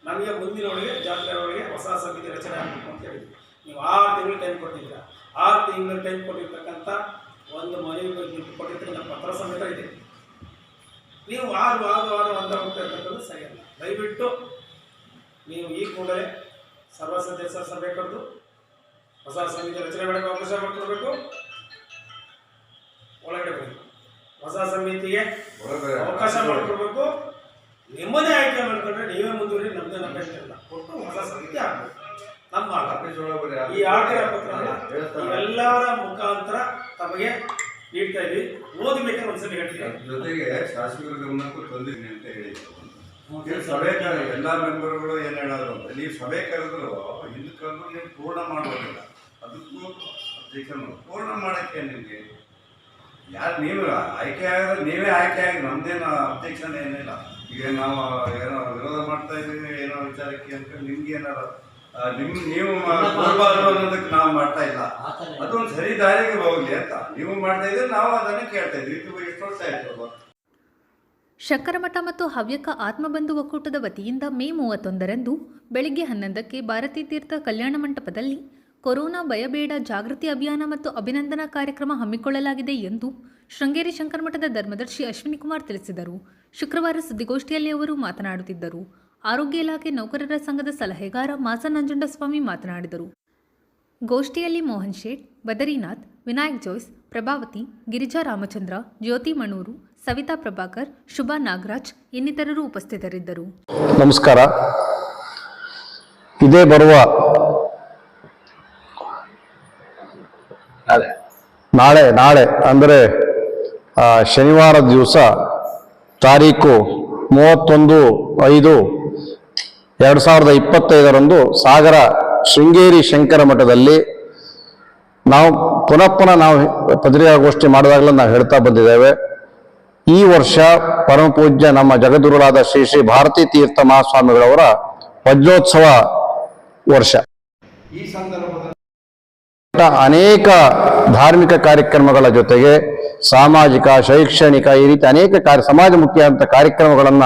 ನಮಗೆ ಮುಂದಿನ ಒಳಗೆ ಜಾತ್ರೆ ಒಳಗೆ ಹೊಸ ಸಮಿತಿ ರಚನೆ ಆಗಬೇಕು ಅಂತ ಹೇಳಿದ್ವಿ. ನೀವು 6 ತಿಂಗಳು ಟೈಮ್ ಕೊಟ್ಟಿದ್ದೀರಾ. 6 ತಿಂಗಳು ಟೈಮ್ ಕೊಟ್ಟಿರ್ತಕ್ಕಂಥ ಒಂದು ಮನವಿ ಕೊಟ್ಟಿರ್ತಕ್ಕಂಥ ಪತ್ರ ಸಮೇತ ಇದೆ. ನೀವು 6 ಅಂತ ಹೋಗ್ತಿರ್ತಕ್ಕಂಥದ್ದು ಸರಿಯಲ್ಲ. ದಯವಿಟ್ಟು ನೀವು ಈ ಕೂಡಲೇ ಸರ್ವ ಸದಸ್ಯರ ಸಭೆ ಕರೆದು ಹೊಸ ಸಮಿತಿ ರಚನೆ ಮಾಡಕ್ಕೆ ಅವಕಾಶ ಮಾಡಿಕೊಡ್ಬೇಕು. ಒಳಗಡೆ ಬರಬೇಕು. ಹೊಸ ಸಮಿತಿಗೆ ಅವಕಾಶ ಮಾಡಿಕೊಡ್ಬೇಕು. ನಿಮ್ಮದೇ ಆಯ್ಕೆ ಮಾಡ್ಕೊಂಡ್ರೆ ನೀವೇ ಮುಂದುವರಿ. ನಮ್ದೇ ಅಪೇಕ್ಷೆ ಇಲ್ಲ. ಕೊಟ್ಟು ಹೊಸ ಸಮಿತಿ ಆಗಬೇಕು. ನಮ್ಮ ಈ ಆಗ್ರಹ ಪತ್ರ ಎಲ್ಲರ ಮುಖಾಂತರ ತಮಗೆ ನೀಡ್ತಾ ಇದ್ವಿ. ಓದಬೇಕಾದ್ರೆ ಒಂದ್ಸಲಿ ಹೇಳ್ತೀವಿ. ಜೊತೆಗೆ ಶಾಸಕರ ಗಮನಕ್ಕೂ ತಂದಿದ್ದೀನಿ ಅಂತ ಹೇಳಿದ್ರು. ನೀವು ಸಭೆ ಎಲ್ಲ ಮೆಂಬರ್ಗಳು ಏನು ಹೇಳೋದು ಅಂತ, ನೀವು ಸಭೆ ಕರೆದ್ರು ಹಿಂದೆ ಕರೆದು ನೀವು ಪೂರ್ಣ ಮಾಡೋದಿಲ್ಲ. ಅದಕ್ಕೂ ಅಧ್ಯಕ್ಷರು ಪೂರ್ಣ ಮಾಡೋಕ್ಕೆ ನಿಮಗೆ ಯಾರು ನೀವು ಆಯ್ಕೆ ಆಗಿದ್ರೆ ನೀವೇ ಆಯ್ಕೆ ಆಗಿ ನಮ್ದೇನು ಅಧ್ಯಕ್ಷನೇ ಏನಿಲ್ಲ. ಈಗ ನಾವು ಏನೋ ವಿರೋಧ ಮಾಡ್ತಾ ಇದ್ದೀವಿ ಏನೋ ವಿಚಾರಕ್ಕೆ ಅಂತ ನಿಮ್ಗೆ ಏನಾರ ನೀವು ಕೊಡಬಾರ್ದು ಅನ್ನೋದಕ್ಕೆ ನಾವು ಮಾಡ್ತಾ ಇಲ್ಲ. ಅದೊಂದು ಸರಿ ದಾರಿಗೆ ಹೋಗ್ಲಿ ಅಂತ ನೀವು ಮಾಡ್ತಾ ಇದ್ರೆ ನಾವು ಅದನ್ನು ಕೇಳ್ತಾ ಇದ್ವಿ. ಎಷ್ಟು ವರ್ಷ ಆಯ್ತು. ಶಂಕರಮಠ ಮತ್ತು ಹವ್ಯಕ ಆತ್ಮಬಂಧು ಒಕ್ಕೂಟದ ವತಿಯಿಂದ ಮೇ 31ರಂದು ಬೆಳಗ್ಗೆ 11ಕ್ಕೆ ಭಾರತೀ ತೀರ್ಥ ಕಲ್ಯಾಣ ಮಂಟಪದಲ್ಲಿ ಕೊರೋನಾ ಭಯಬೇಡ ಜಾಗೃತಿ ಅಭಿಯಾನ ಮತ್ತು ಅಭಿನಂದನಾ ಕಾರ್ಯಕ್ರಮ ಹಮ್ಮಿಕೊಳ್ಳಲಾಗಿದೆ ಎಂದು ಶೃಂಗೇರಿ ಶಂಕರಮಠದ ಧರ್ಮದರ್ಶಿ ಅಶ್ವಿನಿ ಕುಮಾರ್ ತಿಳಿಸಿದರು. ಶುಕ್ರವಾರ ಸುದ್ದಿಗೋಷ್ಠಿಯಲ್ಲಿ ಅವರು ಮಾತನಾಡುತ್ತಿದ್ದರು. ಆರೋಗ್ಯ ಇಲಾಖೆ ನೌಕರರ ಸಂಘದ ಸಲಹೆಗಾರ ಮಾಸ ನಂಜುಂಡಸ್ವಾಮಿ ಮಾತನಾಡಿದರು. ಗೋಷ್ಠಿಯಲ್ಲಿ ಮೋಹನ್ ಶೇಟ್, ಬದರಿನಾಥ್, ವಿನಾಯಕ್ ಜೋಯ್ಸ್, ಪ್ರಭಾವತಿ, ಗಿರಿಜಾ ರಾಮಚಂದ್ರ, ಜ್ಯೋತಿ ಮಣೂರು, ಸವಿತಾ ಪ್ರಭಾಕರ್, ಶುಭಾ ನಾಗರಾಜ್ ಇನ್ನಿತರರು ಉಪಸ್ಥಿತರಿದ್ದರು. ನಮಸ್ಕಾರ. ಇದೇ ಬರುವ ನಾಳೆ ಅಂದರೆ ಶನಿವಾರ ದಿವಸ ತಾರೀಕು 31/5/2025 ಸಾಗರ ಶೃಂಗೇರಿ ಶಂಕರ ಮಠದಲ್ಲಿ ನಾವು ಪುನಃ ನಾವು ಪತ್ರಿಕಾಗೋಷ್ಠಿ ಮಾಡಿದಾಗಲೂ ನಾವು ಹೇಳ್ತಾ ಬಂದಿದ್ದೇವೆ. ಈ ವರ್ಷ ಪರಮ ಪೂಜ್ಯ ನಮ್ಮ ಜಗದ್ಗುರುಗಳಾದ ಶ್ರೀ ಶ್ರೀ ಭಾರತೀ ತೀರ್ಥ ಮಹಾಸ್ವಾಮಿಗಳವರ ವಜ್ರೋತ್ಸವ ವರ್ಷ. ಈ ಸಂದರ್ಭದಲ್ಲಿ ಅನೇಕ ಧಾರ್ಮಿಕ ಕಾರ್ಯಕ್ರಮಗಳ ಜೊತೆಗೆ ಸಾಮಾಜಿಕ, ಶೈಕ್ಷಣಿಕ ಈ ರೀತಿ ಅನೇಕ ಸಮಾಜಮುಖಿಯಾದಂಥ ಕಾರ್ಯಕ್ರಮಗಳನ್ನ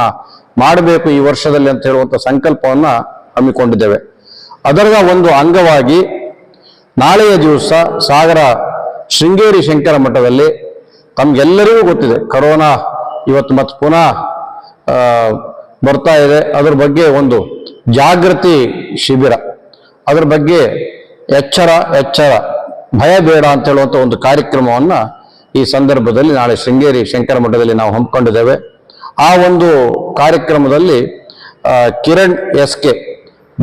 ಮಾಡಬೇಕು ಈ ವರ್ಷದಲ್ಲಿ ಅಂತ ಹೇಳುವಂಥ ಸಂಕಲ್ಪವನ್ನ ಹಮ್ಮಿಕೊಂಡಿದ್ದೇವೆ. ಅದರ ಒಂದು ಅಂಗವಾಗಿ ನಾಳೆಯ ದಿವಸ ಸಾಗರ ಶೃಂಗೇರಿ ಶಂಕರ ಮಠದಲ್ಲಿ ತಮ್ಗೆಲ್ಲರಿಗೂ ಗೊತ್ತಿದೆ ಕರೋನಾ ಇವತ್ತು ಮತ್ತೆ ಪುನಃ ಬರ್ತಾ ಇದೆ. ಅದರ ಬಗ್ಗೆ ಒಂದು ಜಾಗೃತಿ ಶಿಬಿರ, ಅದರ ಬಗ್ಗೆ ಎಚ್ಚರ ಭಯ ಬೇಡ ಅಂತ ಹೇಳುವಂಥ ಒಂದು ಕಾರ್ಯಕ್ರಮವನ್ನ ಈ ಸಂದರ್ಭದಲ್ಲಿ ನಾಳೆ ಶೃಂಗೇರಿ ಶಂಕರ ಮಠದಲ್ಲಿ ನಾವು ಹಮ್ಮಿಕೊಂಡಿದ್ದೇವೆ. ಆ ಒಂದು ಕಾರ್ಯಕ್ರಮದಲ್ಲಿ ಕಿರಣ್ SK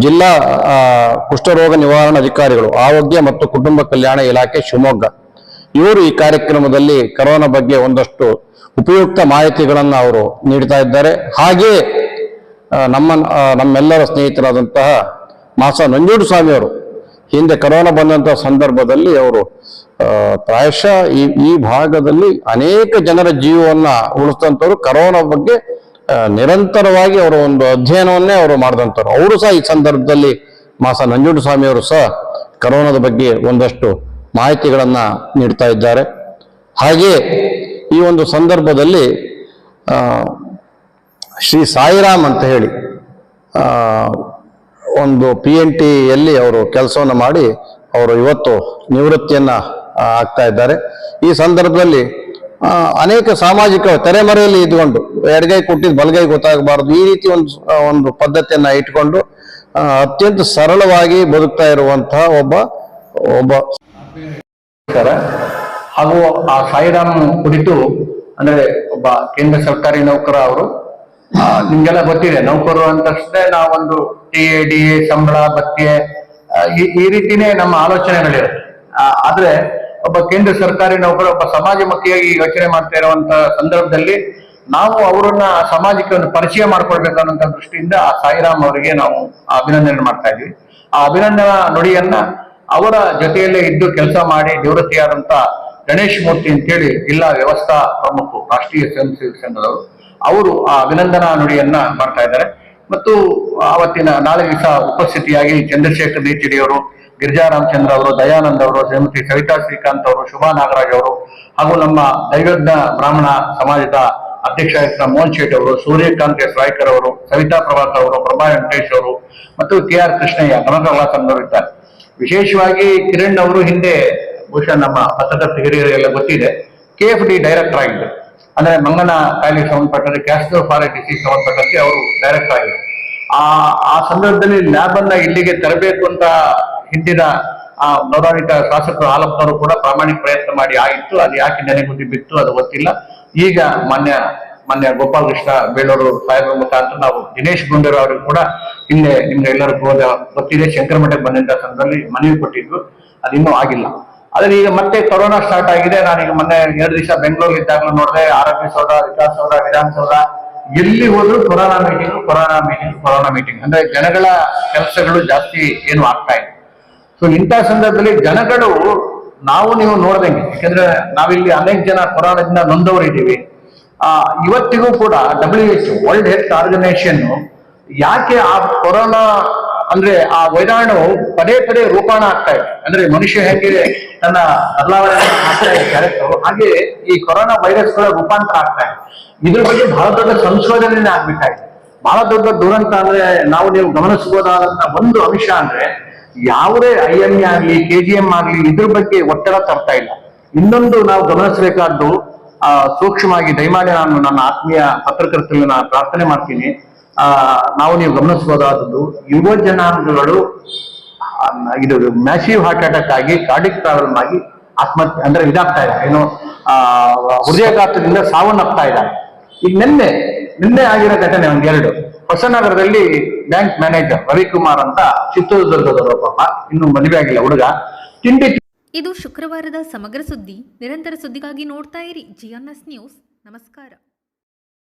ಜಿಲ್ಲಾ ಕುಷ್ಠರೋಗ ನಿವಾರಣಾ ಅಧಿಕಾರಿಗಳು, ಆರೋಗ್ಯ ಮತ್ತು ಕುಟುಂಬ ಕಲ್ಯಾಣ ಇಲಾಖೆ ಶಿವಮೊಗ್ಗ, ಇವರು ಈ ಕಾರ್ಯಕ್ರಮದಲ್ಲಿ ಕರೋನಾ ಬಗ್ಗೆ ಒಂದಷ್ಟು ಉಪಯುಕ್ತ ಮಾಹಿತಿಗಳನ್ನು ಅವರು ನೀಡ್ತಾ ಇದ್ದಾರೆ. ಹಾಗೆಯೇ ನಮ್ಮೆಲ್ಲರ ಸ್ನೇಹಿತರಾದಂತಹ ಮಾಸ ನಂಜುಂಡಸ್ವಾಮಿ ಅವರು ಹಿಂದೆ ಕರೋನಾ ಬಂದಂತಹ ಸಂದರ್ಭದಲ್ಲಿ ಅವರು ಪ್ರಾಯಶಃ ಈ ಭಾಗದಲ್ಲಿ ಅನೇಕ ಜನರ ಜೀವವನ್ನ ಉಳಿಸಿದಂಥವ್ರು, ಕರೋನಾ ಬಗ್ಗೆ ನಿರಂತರವಾಗಿ ಅವರ ಒಂದು ಅಧ್ಯಯನವನ್ನೇ ಅವರು ಮಾಡಿದಂಥವ್ರು. ಅವರು ಸಹ ಈ ಸಂದರ್ಭದಲ್ಲಿ ಮಾಸ ನಂಜುಂಡಸ್ವಾಮಿ ಅವರು ಸಹ ಕರೋನಾದ ಬಗ್ಗೆ ಒಂದಷ್ಟು ಮಾಹಿತಿಗಳನ್ನ ನೀಡ್ತಾ ಇದ್ದಾರೆ. ಹಾಗೆಯೇ ಈ ಒಂದು ಸಂದರ್ಭದಲ್ಲಿ ಶ್ರೀ ಸಾಯಿರಾಮ್ ಅಂತ ಹೇಳಿ ಒಂದು PNTಯಲ್ಲಿ ಅವರು ಕೆಲಸವನ್ನು ಮಾಡಿ ಅವರು ಇವತ್ತು ನಿವೃತ್ತಿಯನ್ನ ಆಗ್ತಾ ಇದ್ದಾರೆ. ಈ ಸಂದರ್ಭದಲ್ಲಿ ಅನೇಕ ಸಾಮಾಜಿಕ ತೆರೆಮರೆಯಲ್ಲಿ ಇದ್ಕೊಂಡು ಎಡಗೈ ಕೊಟ್ಟಿದ್ದು ಬಲಗೈ ಗೊತ್ತಾಗಬಾರದು, ಈ ರೀತಿ ಒಂದು ಪದ್ಧತಿಯನ್ನ ಇಟ್ಕೊಂಡು ಅತ್ಯಂತ ಸರಳವಾಗಿ ಬದುಕ್ತಾ ಇರುವಂತಹ ಒಬ್ಬ ಹಾಗೂ ಆ ಸಾಯಿರಾಮ್ ಕುರಿತು ಅಂದ್ರೆ ಒಬ್ಬ ಕೇಂದ್ರ ಸರ್ಕಾರಿ ನೌಕರ ಅವರು. ನಿಮ್ಗೆಲ್ಲ ಗೊತ್ತಿದೆ, ನೌಕರರು ಅಂತ ತಕ್ಷಣ ನಾವೊಂದು TA DA ಸಂಬಳ ಭತ್ಯೆ ಈ ರೀತಿನೇ ನಮ್ಮ ಆಲೋಚನೆಗಳಿರುತ್ತೆ. ಆದ್ರೆ ಒಬ್ಬ ಕೇಂದ್ರ ಸರ್ಕಾರಿ ನೌಕರ ಒಬ್ಬ ಸಮಾಜಮುಖಿಯಾಗಿ ಯೋಚನೆ ಮಾಡ್ತಾ ಇರುವಂತ ಸಂದರ್ಭದಲ್ಲಿ ನಾವು ಅವರನ್ನ ಸಮಾಜಕ್ಕೆ ಒಂದು ಪರಿಚಯ ಮಾಡ್ಕೊಳ್ಬೇಕು ಅನ್ನೋಂಥ ದೃಷ್ಟಿಯಿಂದ ಆ ಸಾಯಿರಾಮ್ ಅವರಿಗೆ ನಾವು ಅಭಿನಂದನೆ ಮಾಡ್ತಾ ಇದ್ವಿ. ಆ ಅಭಿನಂದನಾ ನುಡಿಯನ್ನ ಅವರ ಜೊತೆಯಲ್ಲೇ ಇದ್ದು ಕೆಲಸ ಮಾಡಿ ನಿವೃತ್ತಿಯಾದಂತ ಗಣೇಶ್ ಮೂರ್ತಿ ಅಂತೇಳಿ ಜಿಲ್ಲಾ ವ್ಯವಸ್ಥಾ ಪ್ರಮುಖರು ರಾಷ್ಟ್ರೀಯ ಸ್ವಯಂ ಸೇವಕ ಸಂಘದವರು ಅವರು ಆ ಅಭಿನಂದನಾ ನುಡಿಯನ್ನ ಮಾಡ್ತಾ ಇದ್ದಾರೆ. ಮತ್ತು ಆವತ್ತಿನ ನಾಳೆ ದಿವಸ ಉಪಸ್ಥಿತಿಯಾಗಿ ಚಂದ್ರಶೇಖರ್ ನೇಚಿಡಿ ಅವರು, ಗಿರಿಜಾ ರಾಮಚಂದ್ರ ಅವರು, ದಯಾನಂದ್ ಅವರು, ಶ್ರೀಮತಿ ಸವಿತಾ ಶ್ರೀಕಾಂತ್ ಅವರು, ಶುಭಾ ನಾಗರಾಜ್ ಅವರು ಹಾಗೂ ನಮ್ಮ ದೈವಜ್ಞ ಬ್ರಾಹ್ಮಣ ಸಮಾಜದ ಅಧ್ಯಕ್ಷರಾದ ಮೋಹನ್ ಶೆಟ್ಟಿ ಅವರು, ಸೂರ್ಯಕಾಂತ್ ಎಸ್ ರಾಯ್ಕರ್ ಅವರು, ಸವಿತಾ ಪ್ರಭಾಕರ್ ಅವರು, ಪ್ರಭಾ ವೆಂಕಟೇಶ್ ಅವರು ಮತ್ತು KR ಕೃಷ್ಣಯ್ಯ ಕನಕರಲ ಸಂಘದವರು ಇದ್ದಾರೆ. ವಿಶೇಷವಾಗಿ ಕಿರಣ್ ಅವರು ಹಿಂದೆ ಬಹುಶಃ ನಮ್ಮ ಪತ್ರಕರ್ತ ಹಿರಿಯರಿಗೆಲ್ಲ ಗೊತ್ತಿದೆ, KFD ಡೈರೆಕ್ಟರ್ ಆಗಿದ್ದರು. ಅಂದ್ರೆ ಮಂಗನ ಕಾಯಿಲೆಗೆ ಸಂಬಂಧಪಟ್ಟಂತೆ ಕ್ಯಾಸ್ಟ್ರೋಫಾರೆ ಡಿಸೀಸ್ ಸಂಬಂಧಪಟ್ಟಂತೆ ಅವರು ಡೈರೆಕ್ಟರ್ ಆಗಿದ್ದರು. ಆ ಸಂದರ್ಭದಲ್ಲಿ ಲ್ಯಾಬ್ ಅನ್ನ ಇಲ್ಲಿಗೆ ತರಬೇಕು ಅಂತ ಹಿಂದಿನ ಗೌರವಾನ್ವಿತ ಶಾಸಕರು ಹಾಲಪ್ಪನವರು ಕೂಡ ಪ್ರಾಮಾಣಿಕ ಪ್ರಯತ್ನ ಮಾಡಿ ಆಗಿತ್ತು. ಅದು ಯಾಕೆ ನೆನೆಗುದ್ದಿ ಬಿತ್ತು ಅದು ಗೊತ್ತಿಲ್ಲ. ಈಗ ಮಾನ್ಯ ಗೋಪಾಲ್ ಕೃಷ್ಣ ಬೇಳೂರು ಸಾಹೇಬರ ಮುಖಾಂತರ ನಾವು ದಿನೇಶ್ ಗುಂಡೂರಾವ್ ಅವರಿಗೂ ಕೂಡ ಹಿಂದೆ ನಿಮ್ಗೆ ಎಲ್ಲರಿಗೂ ಗೊತ್ತಿದೆ, ಶಂಕರ ಮಠಕ್ಕೆ ಬಂದಂತ ಸಂದರ್ಭದಲ್ಲಿ ಮನವಿ ಕೊಟ್ಟಿದ್ರು, ಅದಿನ್ನೂ ಆಗಿಲ್ಲ. ಆದ್ರೆ ಈಗ ಮತ್ತೆ ಕೊರೋನಾ ಸ್ಟಾರ್ಟ್ ಆಗಿದೆ. ನಾನೀಗ ಮೊನ್ನೆ 2 ದಿವಸ ಬೆಂಗಳೂರಲ್ಲಿ ಇದ್ದಾಗಲೂ ನೋಡಿದೆ, ಆರೋಗ್ಯ ಸೌಧ, ವಿಕಾಸಸೌಧ, ವಿಧಾನಸೌಧ ಎಲ್ಲಿ ಹೋದ್ರು ಕೊರೋನಾ ಮೀಟಿಂಗ್ ಅಂದ್ರೆ ಜನಗಳ ಕೆಲಸಗಳು ಜಾಸ್ತಿ ಏನು ಆಗ್ತಾ ಇದೆ. ಸೊ ಇಂಥ ಸಂದರ್ಭದಲ್ಲಿ ಜನಗಳು ನೀವು ನೋಡ್ದಂಗೆ, ಯಾಕಂದ್ರೆ ನಾವಿಲ್ಲಿ ಅನೇಕ ಜನ ಕೊರೋನಾದಿಂದ ನೊಂದವರಿದ್ದೀವಿ. ಇವತ್ತಿಗೂ ಕೂಡ WHO ವರ್ಲ್ಡ್ ಹೆಲ್ತ್ ಆರ್ಗನೈಸೇಷನ್ ಯಾಕೆ ಆ ಕೊರೋನಾ ಅಂದ್ರೆ ಆ ವೈರಾಣು ಪದೇ ರೂಪಾಣ ಆಗ್ತಾ ಇದೆ, ಅಂದ್ರೆ ಮನುಷ್ಯ ಹೇಗೆ ತನ್ನ ಬದಲಾವಣೆ ಆಗ್ತಾ ಇದೆ ಕ್ಯಾರೆಕ್ಟರ್, ಹಾಗೆ ಈ ಕೊರೋನಾ ವೈರಸ್ ಗಳ ರೂಪಾಂತರ ಆಗ್ತಾ ಇದೆ. ಇದ್ರ ಬಗ್ಗೆ ಬಹಳ ದೊಡ್ಡ ಸಂಶೋಧನೆ ಆಗ್ಬೇಕಾಗಿದೆ. ಬಹಳ ದೊಡ್ಡ ದುರಂತ ಅಂದ್ರೆ ನೀವು ಗಮನಿಸಬಹುದಾದಂತ ಒಂದು ಅಂಶ ಅಂದ್ರೆ ಯಾವುದೇ IME ಆಗ್ಲಿ KGM ಆಗ್ಲಿ ಇದ್ರ ಬಗ್ಗೆ ಒತ್ತಡ ತರ್ತಾ ಇಲ್ಲ. ಇನ್ನೊಂದು ನಾವು ಗಮನಿಸಬೇಕಾದ್ದು ಸೂಕ್ಷ್ಮವಾಗಿ ದಯಮಾಡಿ ನಾನು ನನ್ನ ಆತ್ಮೀಯ ಪತ್ರಕರ್ತರಲ್ಲಿ ನಾನು ಪ್ರಾರ್ಥನೆ ಮಾಡ್ತೀನಿ, ನೀವು ಗಮನಿಸಬಹುದಾದದ್ದು ಯುವ ಜನಾಂಗಗಳು ಇದು ಮ್ಯಾಸಿವ್ ಹಾರ್ಟ್ ಅಟ್ಯಾಕ್ ಆಗಿ ಕಾರ್ಡಿಕ್ ಪ್ರಾಬ್ಲಮ್ ಆಗಿ ಆತ್ಮಹತ್ಯೆ ಅಂದ್ರೆ ಇದಾಗ್ತಾ ಇದೆ, ಏನು ಹೃದಯಾಘಾತದಿಂದ ಸಾವನ್ನಪ್ತಾ ಇದ್ದಾರೆ. ಈಗ ನಿನ್ನೆ ಆಗಿರೋ ಘಟನೆ ಒಂದೆರಡು, ಹೊಸನಗರದಲ್ಲಿ ಬ್ಯಾಂಕ್ ಮ್ಯಾನೇಜರ್ ರವಿಕುಮಾರ್ ಅಂತ ಚಿತ್ರದುರ್ಗದವರು, ಪಾಪ ಇನ್ನು ಮದುವೆ ಆಗಿಲ್ಲ ಹುಡುಗ, ತಿಂಡಿ. ಇದು ಶುಕ್ರವಾರದ ಸಮಗ್ರ ಸುದ್ದಿ. ನಿರಂತರ ಸುದ್ದಿಗಾಗಿ ನೋಡ್ತಾ ಇರಿ GNS ನ್ಯೂಸ್. ನಮಸ್ಕಾರ.